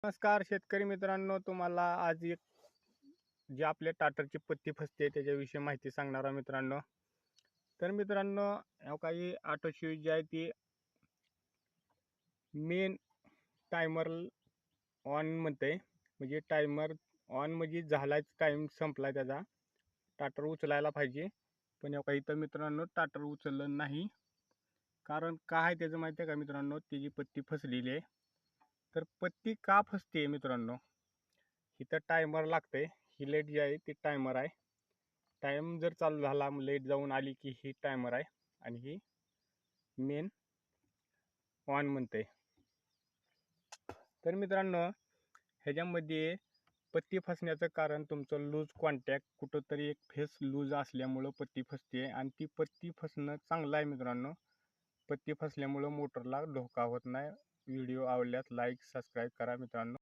नमस्कार शेतकरी मित्रांनो, तुम्हाला आज एक जे आपल्या टाटरची पत्ती फसते त्याच्याविषयी माहिती सांगणार आहे मित्रांनो. तर मित्रांनो, काही ऑटो स्विच जी आहे ती मेन टायमर ऑन म्हणते. म्हणजे टायमर ऑन म्हणजे झालाच, टाइम संपला त्याचा, टाटर उचलायला पाहिजे. पण इथं मित्रांनो टाटर उचललं नाही. कारण काय आहे त्याचं माहिती आहे का मित्रांनो, त्याची पत्ती फसलेली आहे. तर पत्ती का फसते मित्रांनो, इथं टायमर लागतंय. ही लाईट जी आहे ती टायमर आहे. टाइम जर चालू झाला, लाईट जाऊन आली की ही टायमर आहे आणि ही मेन ऑन म्हणते. तर मित्रांनो, ह्याच्यामध्ये पत्ती फसण्याचं कारण तुमचं लूज कॉन्टॅक्ट, कुठंतरी एक फेस लूज असल्यामुळं पत्ती फसते. आणि ती पत्ती फसणं चांगलं आहे मित्रांनो. पत्ती फसल्यामुळं मोटरला धोका होत नाही. व्हिडिओ आवडल्यास लाईक सबस्क्राईब करा मित्रांनो.